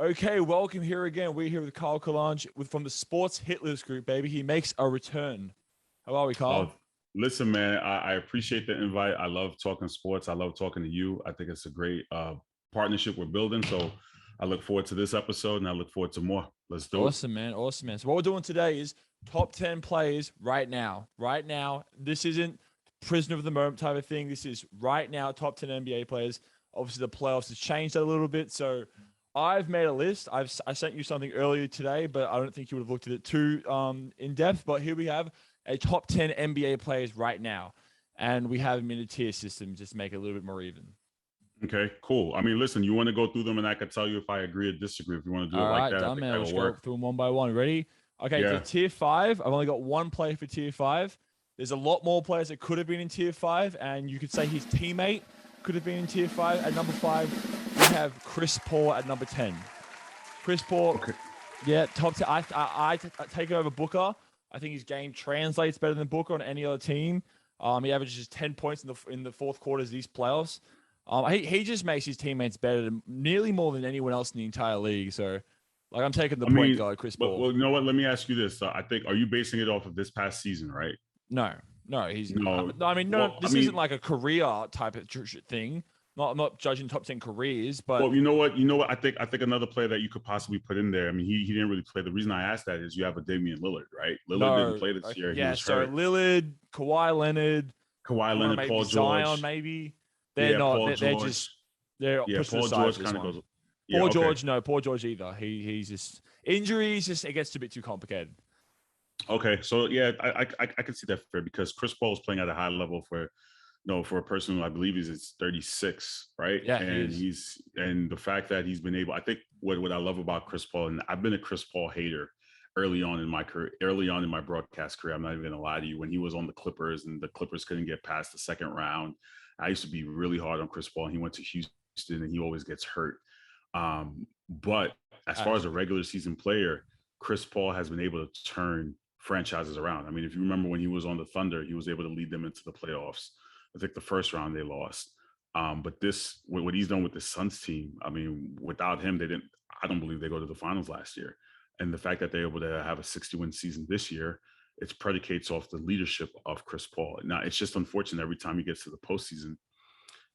Okay, welcome here again. We're here with Carl Coulanges from the Sports Hit List Group, baby. He makes a return. How are we, Oh, Carl? listen, man, I appreciate the invite. I love talking sports. I love talking to you. I think it's a great partnership we're building. So I look forward to this episode and I look forward to more. Let's do it. Awesome, man. Awesome, man. So what we're doing today is top 10 players right now. Right now. This isn't prisoner of the moment type of thing. This is right now top 10 NBA players. Obviously, the playoffs has changed that a little bit. So I've made a list. I sent you something earlier today, but I don't think you would have looked at it too in depth. But here we have a top 10 NBA players right now. And we have them in a tier system just to make it a little bit more even. Okay, cool. I mean, listen, you want to go through them and I can tell you if I agree or disagree. If you want to do it All like right, that, I done, think man. that Let's will go work. through them one by one. Ready? Okay, for Yeah. tier five, I've only got one player for tier five. There's a lot more players that could have been in tier five, and you could say his teammate could have been in tier five. At number five, we have Chris Paul at number 10. Chris Paul, Okay. yeah, top 10. I take it over Booker. I think his game translates better than Booker on any other team. He averages 10 points in the fourth quarters of these playoffs. He just makes his teammates better than nearly more than anyone else in the entire league. So, like, I'm taking the I point mean, guard, Chris but Paul. well, you know what? Let me ask you this. I think, are you basing it off of this past season, right? No, no, he's. No. No, I mean, no. Well, I This isn't mean, like a career type of thing. I'm not judging top 10 careers, but Well, you know what? You know what? I think another player that you could possibly put in there. I mean, he didn't really play. The reason I asked that is you have a Damian Lillard, right? Lillard didn't no. play this year. He Yeah, was so hurt. Lillard, Kawhi Leonard, Kawhi I don't know, Leonard, maybe Paul Zion, George. maybe they're Yeah, not. Paul They're George. just they're Yeah, pushed to the Paul side George for this kind of one. goes. Yeah, Poor okay. George, no, poor George either. He's just injuries. Just it gets a bit too complicated. Okay. So yeah, I can see that fair because Chris Paul is playing at a high level for a person who I believe is 36, right? Yeah, he And is. the fact that he's been able, I think what I love about Chris Paul, and I've been a Chris Paul hater early on in my career, early on in my broadcast career. I'm not even gonna lie to you. When he was on the Clippers and the Clippers couldn't get past the second round, I used to be really hard on Chris Paul. And he went to Houston and he always gets hurt. But as far as a Actually, regular season player, Chris Paul has been able to turn franchises around. I mean, if you remember when he was on the Thunder, he was able to lead them into the playoffs. I think the first round they lost. But this, what he's done with the Suns team, I mean, without him, they didn't. I don't believe they go to the finals last year. And the fact that they're able to have a 60-win season this year, it predicates off the leadership of Chris Paul. Now, it's just unfortunate every time he gets to the postseason,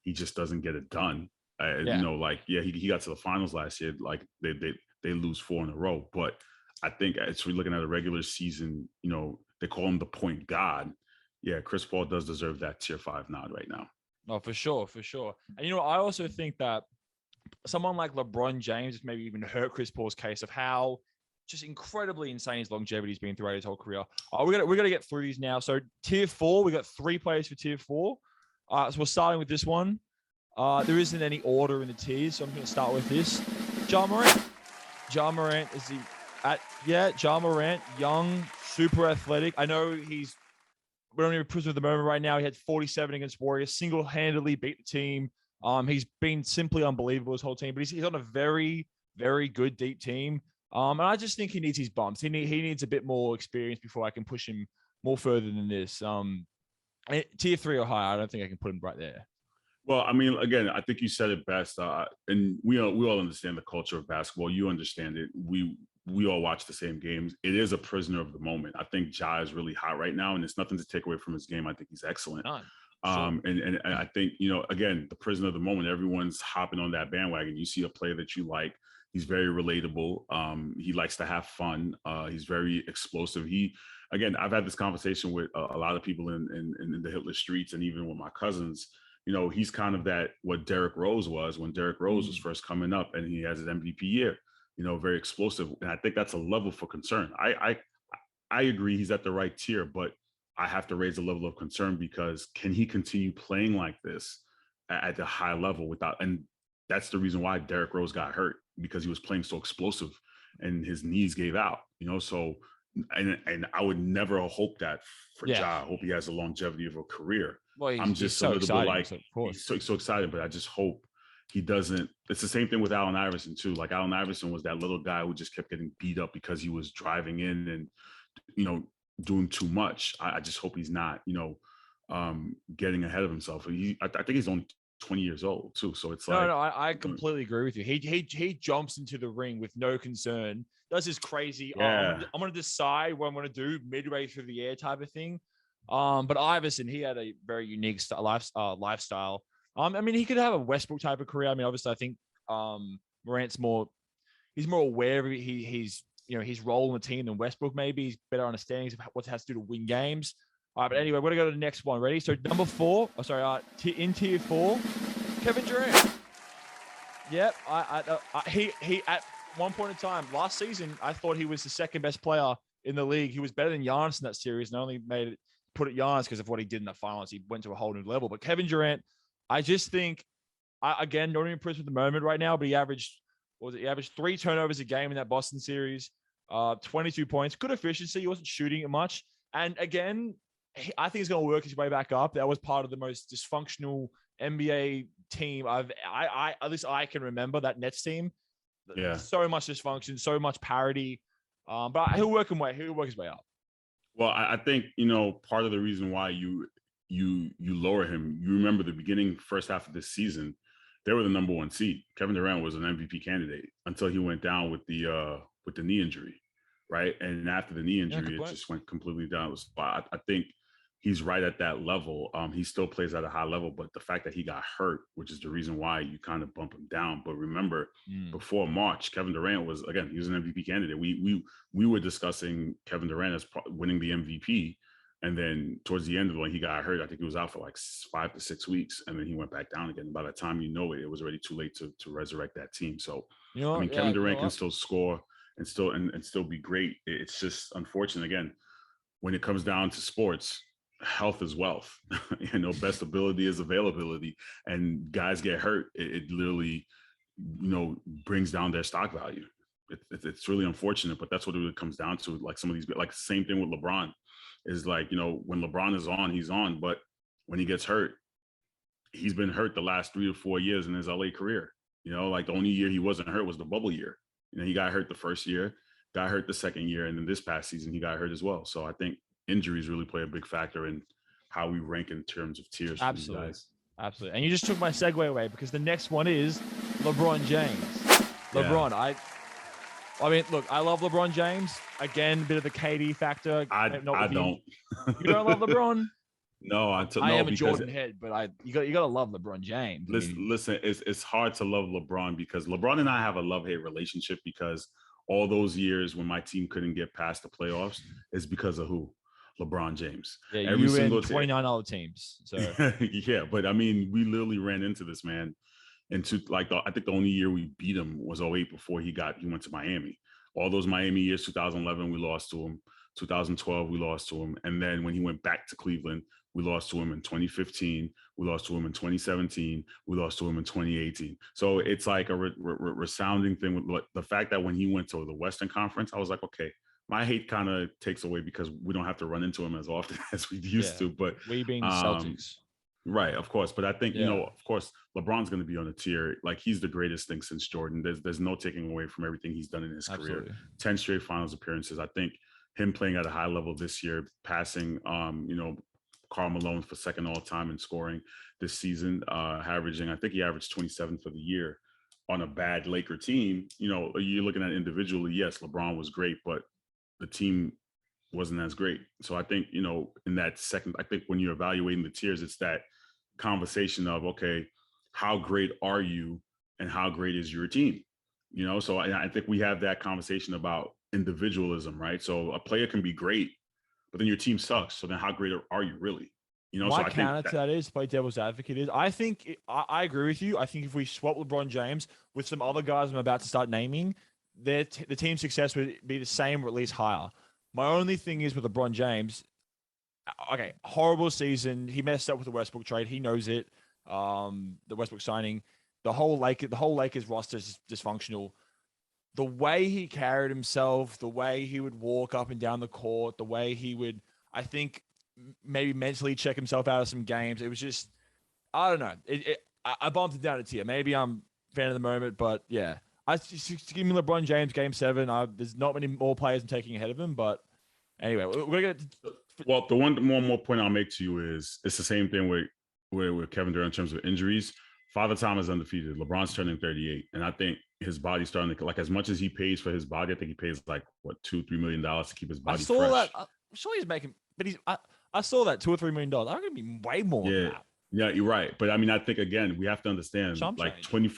he just doesn't get it done. yeah. Like yeah, he got to the finals last year. Like they lose four in a row, but I think as we're looking at a regular season, they call him the point god. Yeah, Chris Paul does deserve that tier five nod right now. No, for sure, for sure. And I also think that someone like LeBron James maybe even hurt Chris Paul's case of how just incredibly insane his longevity's been throughout his whole career. We're gonna get through these now. So tier four, we got three players for tier four. So we're starting with this one. There isn't any order in the tiers, so I'm going to start with this. Ja Morant. Ja Morant is Ja Morant, young, super athletic. I know we're only a prisoner of the moment right now. He had 47 against Warriors, single-handedly beat the team. He's been simply unbelievable his whole team, but he's on a very, very good deep team. And I just think he needs his bumps. He needs a bit more experience before I can push him more further than this. Tier three or higher, I don't think I can put him right there. Well, I mean, again, I think you said it best, and we all understand the culture of basketball. You understand it. We all watch the same games. It is a prisoner of the moment. I think Ja is really hot right now, and it's nothing to take away from his game. I think he's excellent. None. Sure. And I think again, the prisoner of the moment. Everyone's hopping on that bandwagon. You see a player that you like. He's very relatable. He likes to have fun. He's very explosive. Again, I've had this conversation with a lot of people in the Hitler streets, and even with my cousins. He's kind of what Derrick Rose was when Derrick Rose was first coming up, and he has his MVP year. Very explosive, and I think that's a level for concern. I agree he's at the right tier, but I have to raise a level of concern because can he continue playing like this at the high level without? And that's the reason why Derrick Rose got hurt because he was playing so explosive, and his knees gave out. So. And I would never hope that for Ja. I hope he has the longevity of a career. Well, I'm he's just a so little bit exciting, like so of course. he's so excited, but I just hope he doesn't. It's the same thing with Allen Iverson too. Like Allen Iverson was that little guy who just kept getting beat up because he was driving in and doing too much. I just hope he's not getting ahead of himself. I think he's only 20 years old too. So it's No, like, no, I completely agree with you. He jumps into the ring with no concern. Does this crazy, yeah, I'm gonna decide what I'm gonna do midway through the air type of thing. But Iverson, he had a very unique lifestyle. I mean, he could have a Westbrook type of career. I mean, obviously, I think Morant's he's more aware of he's his role in the team than Westbrook. Maybe he's better understanding of what it has to do to win games. All right, but anyway, we're gonna go to the next one. Ready? So number 4. Oh, sorry. In tier 4, Kevin Durant. Yep. He at one point in time last season, I thought he was the second best player in the league. He was better than Giannis in that series, and I only put it Giannis because of what he did in the finals. He went to a whole new level. But Kevin Durant, I just think, again, not even impressed with the moment right now, but he averaged 3 turnovers a game in that Boston series, 22 points, good efficiency. He wasn't shooting it much. And again, I think he's going to work his way back up. That was part of the most dysfunctional NBA team at least I can remember, that Nets team. yeah. So much dysfunction, so much parity. But he'll work his way up. Well, I think, part of the reason why you lower him, you remember the beginning first half of this season, they were the number 1 seed. Kevin Durant was an MVP candidate until he went down with the knee injury, right? And after the knee injury, it just went completely down. I think he's right at that level. He still plays at a high level, but the fact that he got hurt, which is the reason why you kind of bump him down. But remember, before March, Kevin Durant was an MVP candidate. We were discussing Kevin Durant as winning the MVP. And then towards the end of the one, he got hurt. I think he was out for like 5 to 6 weeks, and then he went back down again. By the time it was already too late to resurrect that team. So, Kevin Durant can still score and still be great. It's just unfortunate. Again, when it comes down to sports, health is wealth. Best ability is availability, and guys get hurt. It literally, brings down their stock value. It's really unfortunate, but that's what it really comes down to. Like some of these, like same thing with LeBron. Is like, when LeBron is on, he's on. But when he gets hurt, he's been hurt the last 3 or 4 years in his LA career. Like the only year he wasn't hurt was the bubble year. He got hurt the first year, got hurt the second year, and then this past season he got hurt as well. So I think injuries really play a big factor in how we rank in terms of tiers. Absolutely. Absolutely. And you just took my segue away, because the next one is LeBron James. LeBron, yeah. I mean, look, I love LeBron James. Again, a bit of the KD factor. I don't. You don't love LeBron? No, I am a Jordan head, but you got to love LeBron James. Listen, it's hard to love LeBron, because LeBron and I have a love-hate relationship, because all those years when my team couldn't get past the playoffs is because of who? LeBron James. Yeah, every single 29 other teams. So yeah, but I mean, we literally ran into this man. And I think the only year we beat him was 2008 before he went to Miami. All those Miami years, 2011, we lost to him. 2012, we lost to him. And then when he went back to Cleveland, we lost to him in 2015. We lost to him in 2017. We lost to him in 2018. So it's like a resounding thing with the fact that when he went to the Western Conference, I was like, okay, my hate kind of takes away, because we don't have to run into him as often as we used to. But we being the Celtics. Right, of course. But I think, of course, LeBron's going to be on a tier. Like, he's the greatest thing since Jordan. There's no taking away from everything he's done in his career. 10 straight finals appearances. I think him playing at a high level this year, passing, Carl Malone for second all time in scoring this season, averaging, I think he averaged 27 for the year on a bad Laker team. You're looking at individually, yes, LeBron was great, but the team wasn't as great. So I think, in that second, I think when you're evaluating the tiers, it's that conversation of, okay, how great are you and how great is your team? So I think we have that conversation about individualism, right? So a player can be great, but then your team sucks. So then how great are you really? My counter to that is, play devil's advocate, is I think I agree with you. I think if we swap LeBron James with some other guys I'm about to start naming, the team's success would be the same or at least higher. My only thing is with LeBron James, okay, horrible season. He messed up with the Westbrook trade. He knows it. The Westbrook signing, the whole Lakers roster is dysfunctional. The way he carried himself, the way he would walk up and down the court, the way he would, I think, maybe mentally check himself out of some games. It was just, I don't know. I bumped it down a tier. Maybe I'm a fan of the moment, but yeah. I just give me LeBron James game 7. There's not many more players I'm taking ahead of him, but anyway, we're gonna get. The one more point I'll make to you is it's the same thing with Kevin Durant in terms of injuries. Father Time is undefeated. LeBron's turning 38, and I think his body's starting to like as much as he pays for his body. I think he pays like what $2-3 million to keep his body I saw fresh. that. I'm sure he's making, but I saw that $2 or $3 million. I'm gonna be way more than that. Yeah, you're right. But I mean, I think again, we have to understand Chump like change.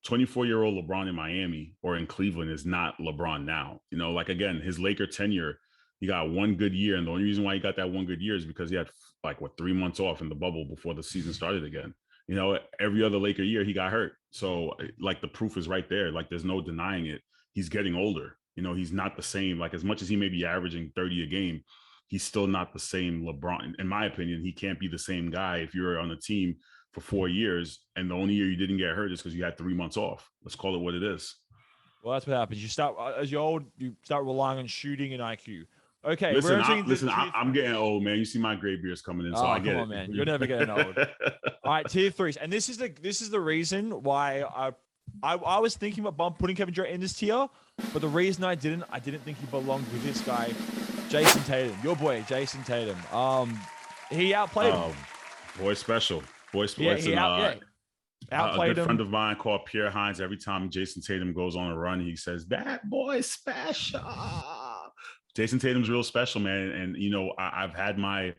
24-year-old LeBron in Miami or in Cleveland is not LeBron now. You know, like again, his Laker tenure, he got one good year. And the only reason why he got that one good year is because he had like 3 months off in the bubble before the season started again. You know, every other Laker year he got hurt. So like the proof is right there. Like there's no denying it. He's getting older. You know, he's not the same. Like as much as he may be averaging 30 a game, he's still not the same LeBron. In my opinion, he can't be the same guy if you're on a team for 4 years and the only year you didn't get hurt is because you had 3 months off. Let's call it what it is. Well, that's what happens. You start as you're old, you start relying on shooting and IQ. Okay, listen, I'm getting old, man. You see my gray beard's coming in, so I get it. Come on, man. You're never getting old. All right, tier 3s, and this is the reason why I was thinking about putting Kevin Durant in this tier, but the reason I didn't think he belonged with this guy, Jason Tatum, your boy, Jason Tatum. He outplayed him. Boy special. Outplayed a good him. friend of mine called Pierre Hines. Every time Jason Tatum goes on a run, he says, "That boy special." Jason Tatum's real special, man. And, you know, I've had my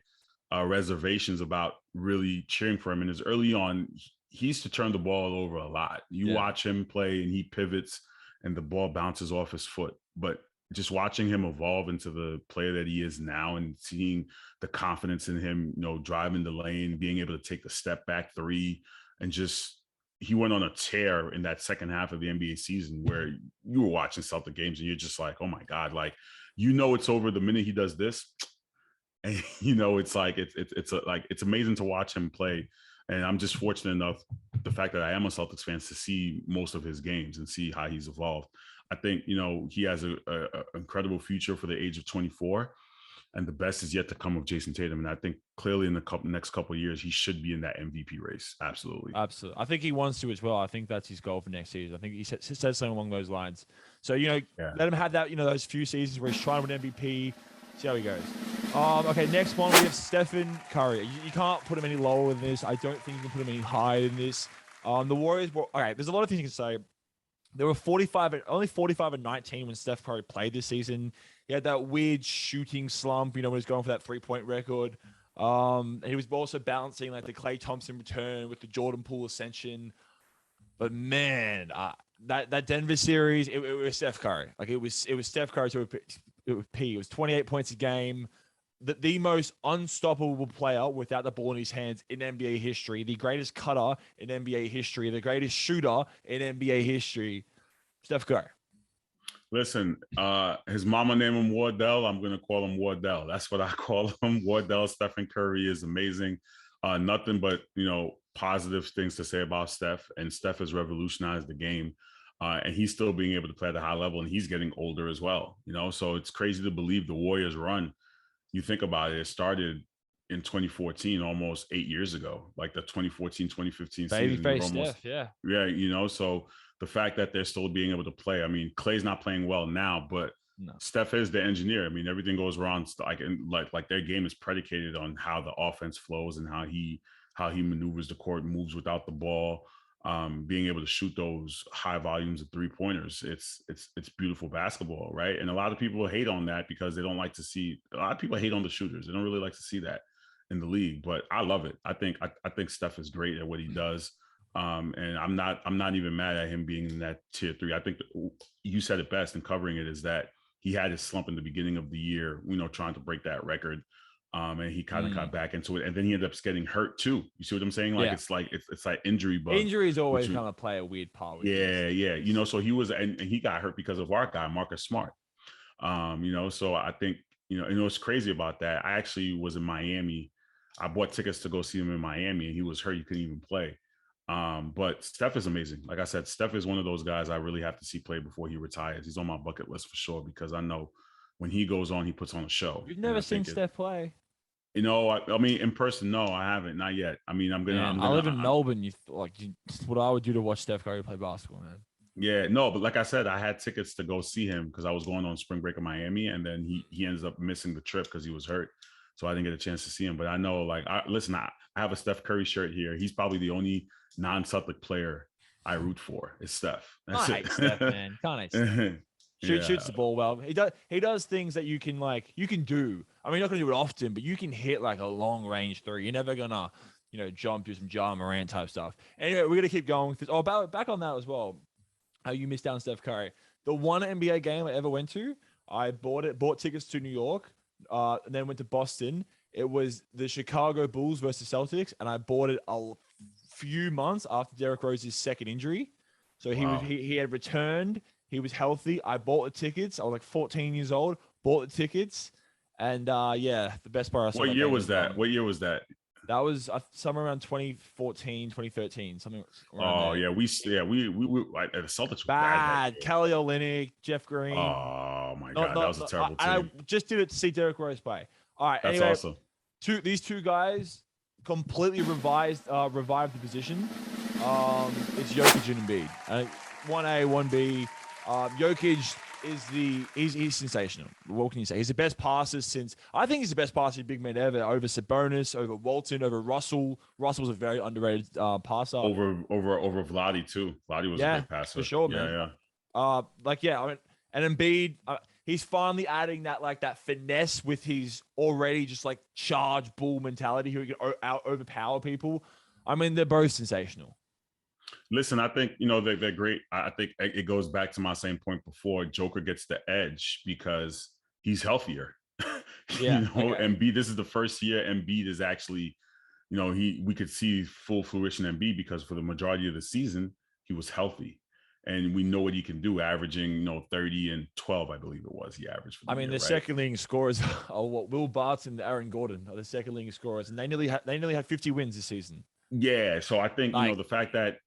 reservations about really cheering for him. And as early on, he used to turn the ball over a lot. You watch him play and he pivots and the ball bounces off his foot. But just watching him evolve into the player that he is now and seeing the confidence in him, you know, driving the lane, being able to take the step back three, and just he went on a tear in that second half of the NBA season where you were watching Celtic games and you're just like, oh my God, like, you know, it's over the minute he does this. And, you know, it's like, it's amazing to watch him play. And I'm just fortunate enough, the fact that I am a Celtics fan, to see most of his games and see how he's evolved. I think, you know, he has a incredible future for the age of 24. And the best is yet to come with Jason Tatum. And I think clearly in the next couple of years, he should be in that MVP race. Absolutely. Absolutely. I think he wants to as well. I think that's his goal for next season. I think he said something along those lines. So, you know, let him have that, you know, those few seasons where he's trying to win MVP. See how he goes. Okay, next one, we have Stephen Curry. You can't put him any lower than this. I don't think you can put him any higher than this. The Warriors, okay, there's a lot of things you can say. There were only 45 and 19 when Steph Curry played this season. He had that weird shooting slump, you know, when he was going for that 3-point record. He was also balancing like the Klay Thompson return with the Jordan Poole ascension. But man, that Denver series, it was Steph Curry. Like it was Steph Curry to a P. It was 28 points a game. The most unstoppable player without the ball in his hands in NBA history, the greatest cutter in NBA history, the greatest shooter in NBA history, Steph Curry. Listen, his mama named him Wardell. I'm going to call him Wardell. That's what I call him. Wardell. Stephen Curry is amazing. Nothing but, you know, positive things to say about Steph. And Steph has revolutionized the game. And he's still being able to play at a high level, and he's getting older as well. You know, so it's crazy to believe the Warriors run. You think about it, it started in 2014, almost 8 years ago, like the 2014, 2015 season. Babyface Steph, yeah, you know, so the fact that they're still being able to play. I mean, Clay's not playing well now, but Steph is the engineer. I mean, everything goes around like their game is predicated on how the offense flows and how he maneuvers the court, moves without the ball, being able to shoot those high volumes of 3-pointers. It's beautiful basketball, right? And a lot of people hate on that because they don't like to see. A lot of people hate on the shooters. They don't really like to see that in the league, but I love it. I think Steph is great at what he does. And I'm not even mad at him being in that tier 3. I think you said it best in covering it, is that he had his slump in the beginning of the year, you know, trying to break that record. And he kind of got back into it, and then he ended up getting hurt too. You see what I'm saying? Like it's like injury bug. Injuries always kind of play a weird part with this. You know, so he was, and he got hurt because of our guy Marcus Smart. You know, so I think, you know what's crazy about that, I actually was in Miami. I bought tickets to go see him in Miami, and he was hurt. He couldn't even play. But Steph is amazing. Like I said, Steph is one of those guys I really have to see play before he retires. He's on my bucket list for sure, because I know when he goes on, he puts on a show. You've never seen Steph play? You know, I mean, in person, no, I haven't, not yet. I mean, I live in Melbourne. What I would do to watch Steph Curry play basketball, man. Yeah, no, but like I said, I had tickets to go see him because I was going on spring break in Miami, and then he ends up missing the trip because he was hurt. So I didn't get a chance to see him. But I know, like, I have a Steph Curry shirt here. He's probably the only non-Celtic player I root for is Steph. That's Can't it. hate Steph, man. Can't hate Steph. Shoots the ball well. He does things that you can do. I mean, you're not gonna do it often, but you can hit like a long range three. You're never gonna, jump do some Ja Morant type stuff. Anyway, we're gonna keep going with this. Oh, back on that as well. How you missed out on Steph Curry. The one NBA game I ever went to, I bought tickets to New York, and then went to Boston. It was the Chicago Bulls versus Celtics, and I bought it a few months after Derrick Rose's second injury. So he had returned. He was healthy. I bought the tickets. I was like 14 years old. Bought the tickets, and the best part I saw. What year was that? What year was that? That was somewhere around 2014, 2013, something. Oh there. We the Celtics were bad. Kelly Olynyk, Jeff Green. Oh my God, that was a terrible team. I just did it to see Derrick Rose play. All right, that's anyway, awesome. These two guys completely revived the position. It's Jokic and Embiid. 1A, 1B. Jokic he's sensational. What can you say? He's the best passer I think he's the best passer big man ever, over Sabonis, over Walton, over Russell. Russell was a very underrated passer. Over Vladdy too. Vladdy was a great passer. For sure, man. I mean, and Embiid, he's finally adding that finesse with his already just like charged bull mentality who can overpower people. I mean, they're both sensational. Listen, I think, they're great. I think it goes back to my same point before. Joker gets the edge because he's healthier. Embiid, this is the first year Embiid is actually, we could see full fruition Embiid because for the majority of the season, he was healthy. And we know what he can do, averaging, 30 and 12, I believe it was. He averaged. For the year, second leading scorers are Will Barton and Aaron Gordon are the second leading scorers, and they nearly had 50 wins this season. Yeah, so I think the fact that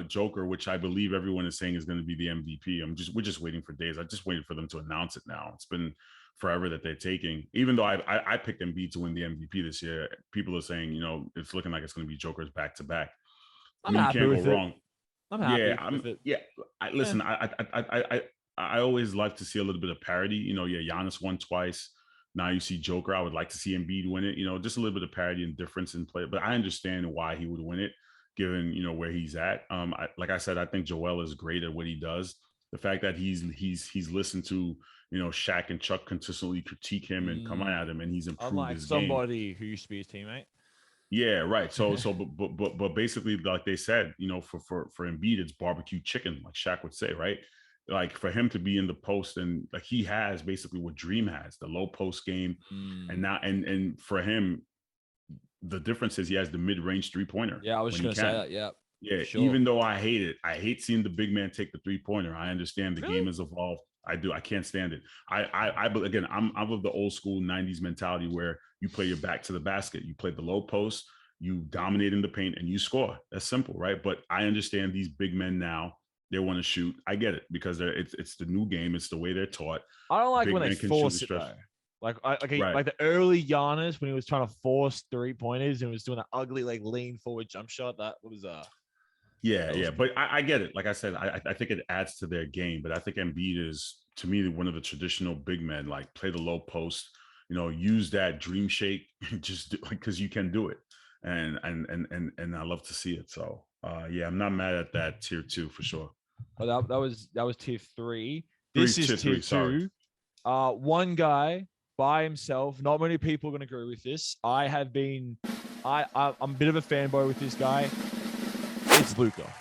Joker, which I believe everyone is saying is going to be the MVP, we're just waiting for days. I just waited for them to announce it now. It's been forever that they're taking. Even though I picked Embiid to win the MVP this year, people are saying it's looking like it's going to be Joker's back to back. I mean, you can't go wrong. I'm happy with it. Yeah, listen. I always like to see a little bit of parity. Giannis won twice. Now you see Joker. I would like to see Embiid win it. Just a little bit of parity and difference in play. But I understand why he would win it, given where he's at. Like I said, I think Joel is great at what he does. The fact that he's listened to Shaq and Chuck consistently critique him and come at him, and he's improved his game. Somebody who used to be his teammate. Yeah, right. So but basically, like they said, for Embiid, it's barbecue chicken, like Shaq would say, right? Like for him to be in the post and like he has basically what Dream has, the low post game. And now and for him, the difference is he has the mid-range three-pointer. Yeah, I was just gonna say that. Yeah. Yeah. Sure. Even though I hate it, I hate seeing the big man take the three-pointer. I understand the game has evolved. I do. I can't stand it. Again, I'm of the old school 90s mentality where you play your back to the basket. You play the low post, you dominate in the paint, and you score. That's simple, right? But I understand these big men now. They want to shoot. I get it because it's the new game. It's the way they're taught. I don't like when they force it though. Like the early Giannis when he was trying to force 3-pointers and was doing that ugly like lean forward jump shot. That was Yeah. But I get it. Like I said, I think it adds to their game. But I think Embiid is, to me, one of the traditional big men. Like play the low post. Use that dream shake just because you can do it. And I love to see it. So I'm not mad at that tier 2 for sure. Well, that was tier 3. This is tier 2. One guy by himself. Not many people are going to agree with this. I'm a bit of a fanboy with this guy. It's Luka.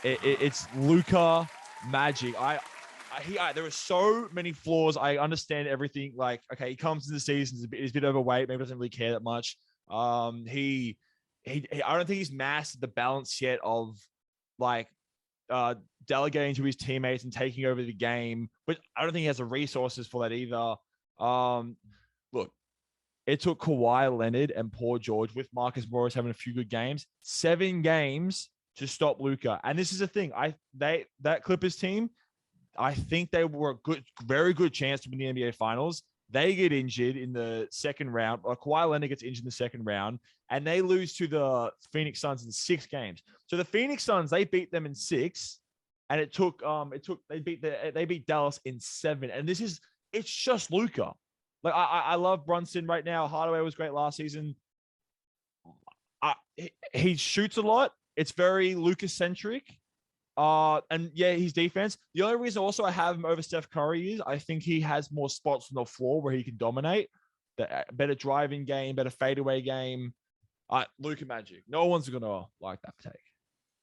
It's Luka magic. There are so many flaws. I understand everything. Like, okay, he comes to the season, he's a bit overweight, maybe doesn't really care that much. I don't think he's mastered the balance yet of like delegating to his teammates and taking over the game, but I don't think he has the resources for that either. Look, it took Kawhi Leonard and Paul George with Marcus Morris having a few good games, 7 games to stop Luka. And this is the thing. That Clippers team, I think they were a very good chance to win the NBA Finals. They get injured in the second round. Kawhi Leonard gets injured in the second round, and they lose to the Phoenix Suns in 6 games. So the Phoenix Suns, they beat them in 6, and they beat Dallas in 7. And it's just Luka. Like I love Brunson right now. Hardaway was great last season. He shoots a lot. It's very Luka centric. And yeah, his defense. The only reason also I have him over Steph Curry is I think he has more spots on the floor where he can dominate. The better driving game, better fadeaway game. Luka Magic. No one's gonna like that take.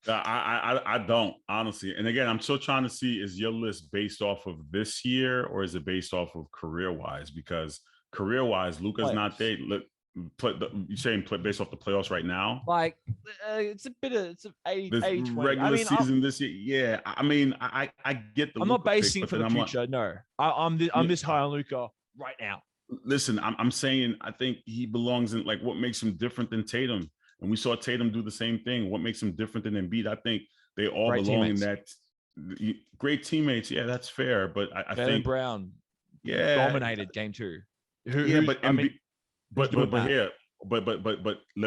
I don't, honestly. And again, I'm still trying to see, is your list based off of this year or is it based off of career-wise? Because career-wise, Luka's not there. Look, you're saying based off the playoffs right now? Like, it's an 80 20. Regular season this year. Yeah. I mean, I get the I'm Luka not basing pick, for the future. No. I'm this high on Luka right now. Listen, I'm saying I think he belongs in, like, what makes him different than Tatum. And we saw Tatum do the same thing. What makes him different than Embiid? I think they all Great belong teammates. in that. Great teammates. Yeah, that's fair. But I think Brown, dominated game 2. But let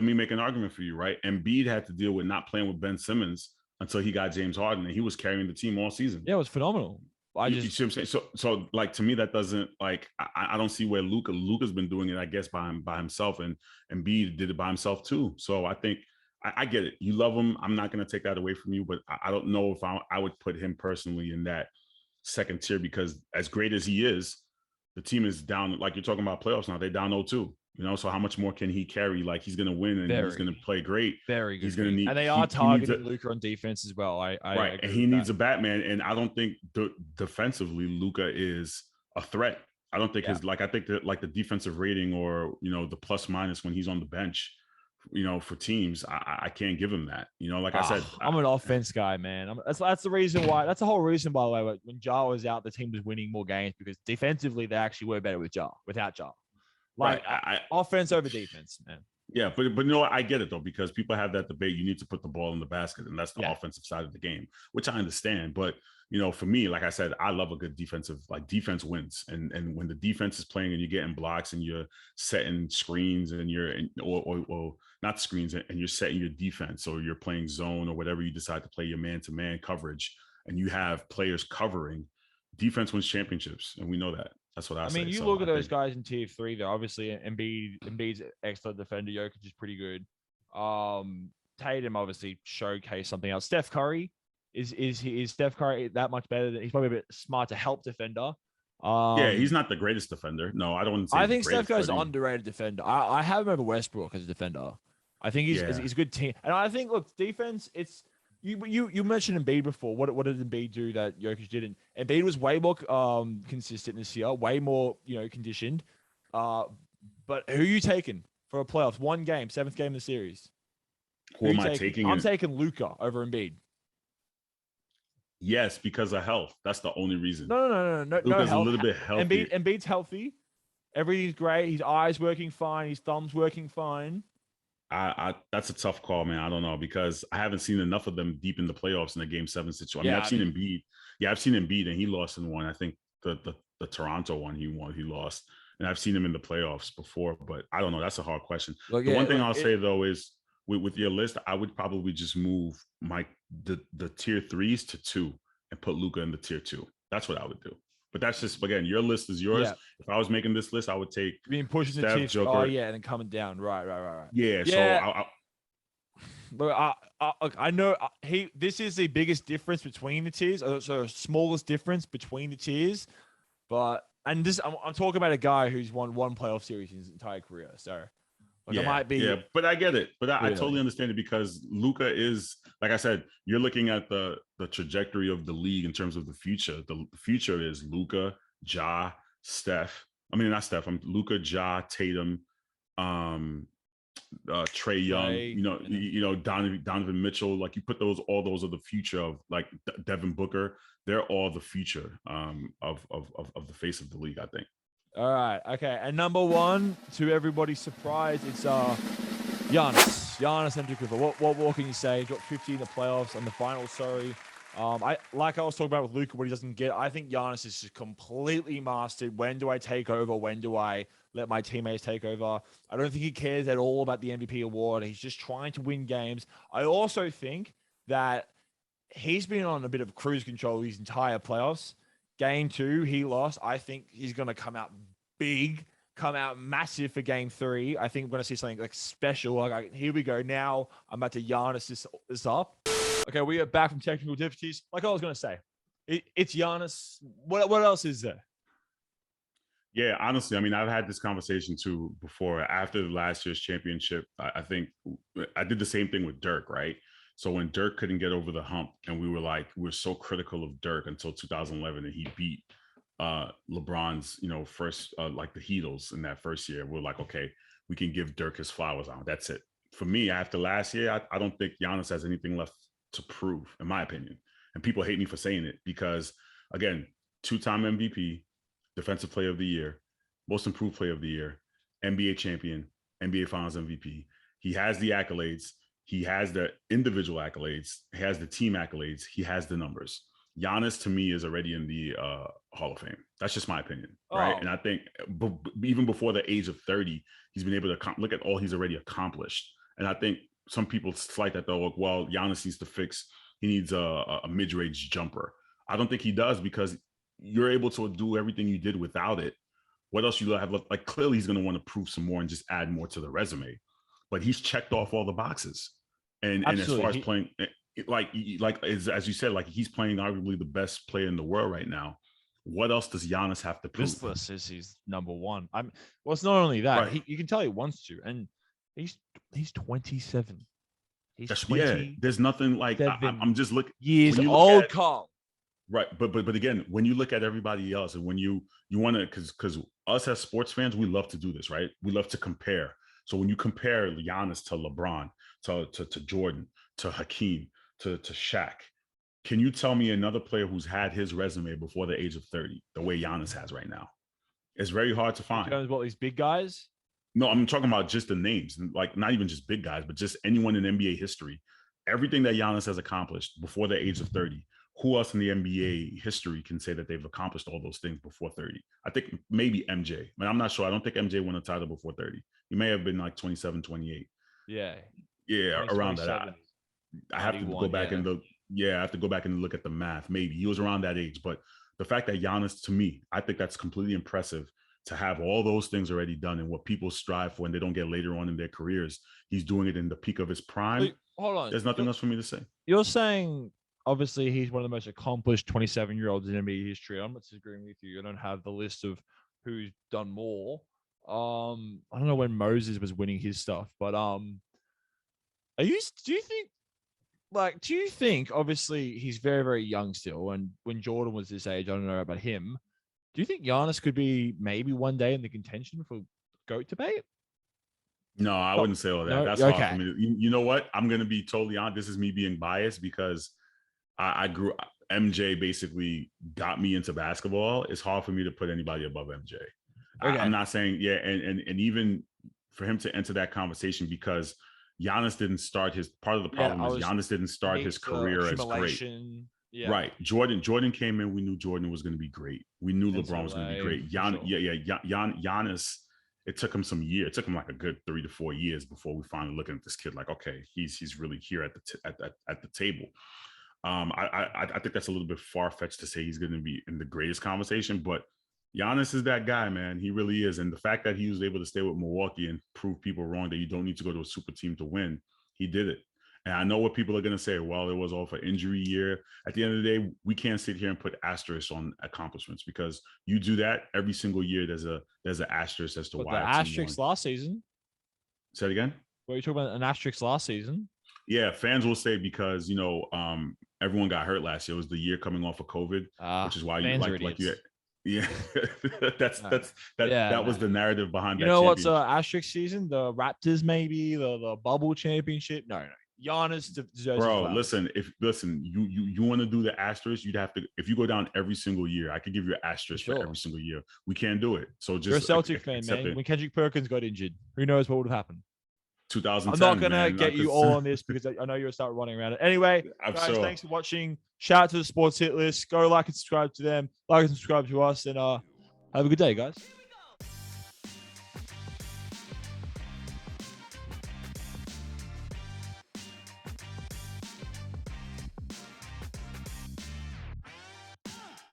me make an argument for you, right? Embiid had to deal with not playing with Ben Simmons until he got James Harden, and he was carrying the team all season. Yeah, it was phenomenal. You see what I'm saying? So like, to me, that doesn't, like, I don't see where Luka's been doing it, I guess, by himself, and Embiid did it by himself too. So I think I get it. You love him. I'm not going to take that away from you, but I don't know if I would put him personally in that second tier, because as great as he is, the team is down. Like, you're talking about playoffs now, they're down 0-2. So how much more can he carry? Like, he's going to win and he's going to play great. Very good. He's going to need, and they are targeting Luka on defense as well. Right, and he needs a Batman. And I don't think defensively Luka is a threat. I don't think I think that, like, the defensive rating or the plus minus when he's on the bench, for teams, I can't give him that. Like I said, I'm an offense guy, man. That's the reason why. That's the whole reason, by the way, when Ja was out, the team was winning more games because defensively they actually were better without Ja. Like, right. Offense over defense, man. Yeah, but I get it though, because people have that debate. You need to put the ball in the basket, and that's the offensive side of the game, which I understand. But for me, like I said, I love a good defensive. Like, defense wins, and when the defense is playing and you're getting blocks and you're setting screens and or not screens, and you're setting your defense, or you're playing zone or whatever you decide to play, your man-to-man coverage, and you have players covering, defense wins championships, and we know that. That's what I say. I mean, you look at those guys in tier 3, though. Obviously, Embiid's excellent defender. Jokic is pretty good. Tatum obviously showcased something else. Steph Curry is Steph Curry that much better? He's probably a bit smart to help defender. He's not the greatest defender. No, I don't. I think Steph Curry's an underrated defender. I have him over Westbrook as a defender. I think he's a good team, and I think, look, defense. It's you mentioned Embiid before. What did Embiid do that Jokic didn't? Embiid was way more consistent this year, way more conditioned. But who are you taking for a playoffs? One game, 7th game in the series. Who am I taking? I'm taking Luka over Embiid. Yes, because of health. That's the only reason. No. Luka's a little bit healthy. Embiid's healthy. Everything's great. His eyes working fine. His thumb's working fine. That's a tough call, man. I don't know, because I haven't seen enough of them deep in the playoffs in the game 7 situation. I've seen Embiid. Yeah, I've seen Embiid, and he lost in one. I think the Toronto one he lost. And I've seen him in the playoffs before, but I don't know. That's a hard question. The one thing I'll say though is with your list, I would probably just move the tier 3s to 2 and put Luka in the tier 2. That's what I would do. But that's just, again, your list is yours. Yeah. If I was making this list, I would take pushing Steph, the tier. Joker. Oh yeah, and then coming down. Right. Yeah. So I know this is the biggest difference between the tiers. So smallest difference between the tiers, I'm talking about a guy who's won one playoff series in his entire career. So it might be. Yeah, but I get it. But I totally understand it, because Luka is, like I said, you're looking at the trajectory of the league in terms of the future. The future is Luka, Ja, Steph. I mean, not Steph. I'm Luka, Ja, Tatum, Trey Young. Donovan Mitchell. Like, you put all those are the future of, like, Devin Booker. They're all the future of the face of the league, I think. All right. Okay. And number 1, to everybody's surprise, it's Giannis Antetokounmpo. What can you say? Got 50 in the playoffs and the finals. Sorry. I was talking about with Luka, what he doesn't get. I think Giannis is just completely mastered. When do I take over? When do I let my teammates take over? I don't think he cares at all about the MVP award. He's just trying to win games. I also think that he's been on a bit of cruise control these entire playoffs. Game 2, he lost. I think he's going to come out big come out massive for game 3. I think we're going to see something like special. Like, here we go. Now I'm about to Giannis this up. Okay, we are back from technical difficulties. Like I was going to say, it's Giannis. What else is there? Yeah, honestly, I mean, I've had this conversation too before. After the last year's championship, I think I did the same thing with Dirk, right? So when Dirk couldn't get over the hump, and we were so critical of Dirk until 2011, and he beat LeBron's, first like the Heatles in that first year. We're like, okay, we can give Dirk his flowers on. That's it. For me, after last year, I don't think Giannis has anything left to prove, in my opinion. And people hate me for saying it because, again, 2-time MVP, Defensive Player of the Year, Most Improved Player of the Year, NBA champion, NBA Finals MVP. He has the accolades. He has the individual accolades. He has the team accolades. He has the numbers. Giannis, to me, is already in the Hall of Fame. That's just my opinion, right? And I think even before the age of 30, he's been able to look at all he's already accomplished. And I think some people slight that, though. Well, Giannis needs to fix. He needs a mid-range jumper. I don't think he does, because you're able to do everything you did without it. What else you have? Like, clearly, he's going to want to prove some more and just add more to the resume. But he's checked off all the boxes. And as far as playing, as you said, like, he's playing arguably the best player in the world right now. What else does Giannis have to prove? This list is he's number one. Well, it's not only that. Right. You can tell he wants to, and he's 27. He's 20. Yeah, there's nothing like I'm just looking years old, Carl. Right, but again, when you look at everybody else, and when you want to, because us as sports fans, we love to do this, right? We love to compare. So when you compare Giannis to LeBron, to Jordan, to Hakeem, to Shaq, can you tell me another player who's had his resume before the age of 30, the way Giannis has right now? It's very hard to find. What, these big guys? No, I'm talking about just the names, like not even just big guys, but just anyone in NBA history. Everything that Giannis has accomplished before the age of 30. Who else in the NBA history can say that they've accomplished all those things before 30? I think maybe MJ, but I'm not sure. I don't think MJ won a title before 30. He may have been like 27, 28. Yeah. Yeah, around that. I have to go back and look. Yeah, I have to go back and look at the math. Maybe he was around that age. But the fact that Giannis, to me, I think that's completely impressive to have all those things already done, and what people strive for and they don't get later on in their careers. He's doing it in the peak of his prime. Wait, hold on. There's nothing else for me to say. You're saying, obviously, he's one of the most accomplished 27-year-olds in NBA history. I'm not disagreeing with you. I don't have the list of who's done more. I don't know when Moses was winning his stuff, but do you think, obviously, he's very, very young still, and when Jordan was this age, I don't know about him. Do you think Giannis could be maybe one day in the contention for GOAT debate? No, I wouldn't say all that. No? That's okay. hard for me. You know what? I'm going to be totally honest. This is me being biased because I grew. MJ basically got me into basketball. It's hard for me to put anybody above MJ. Okay. I'm not saying, yeah, and even for him to enter that conversation, because Giannis didn't start his, part of the problem is Giannis didn't start his career as great. Yeah. Right. Jordan came in. We knew Jordan was going to be great. We knew LeBron was going to be great. Giannis, it took him some years. It took him like a good 3 to 4 years before we finally looking at this kid like, okay, he's really here at the table. I think that's a little bit far-fetched to say he's going to be in the greatest conversation, but Giannis is that guy, man. He really is. And the fact that he was able to stay with Milwaukee and prove people wrong that you don't need to go to a super team to win, he did it. And I know what people are going to say. Well, it was all for injury year. At the end of the day, we can't sit here and put asterisks on accomplishments, because you do that every single year. There's an asterisk as to why. The asterisk last season. Say it again. What are you talking about? An asterisk last season? Yeah, fans will say because everyone got hurt last year. It was the year coming off of COVID, which is why you like you. Yeah, that was the narrative behind that. You know what's asterisk season? The Raptors, maybe the bubble championship. No. Giannis deserves. Bro, listen, you want to do the asterisk, you'd have to. If you go down every single year, I could give you an asterisk for every single year. We can't do it. So just you're a Celtic fan, man. When Kendrick Perkins got injured, who knows what would have happened? 2010. I'm not gonna get you all on this because I know you'll start running around it. Anyway, guys, thanks for watching. Shout out to the Sports Hit List. Go like and subscribe to them. Like and subscribe to us, and have a good day, guys.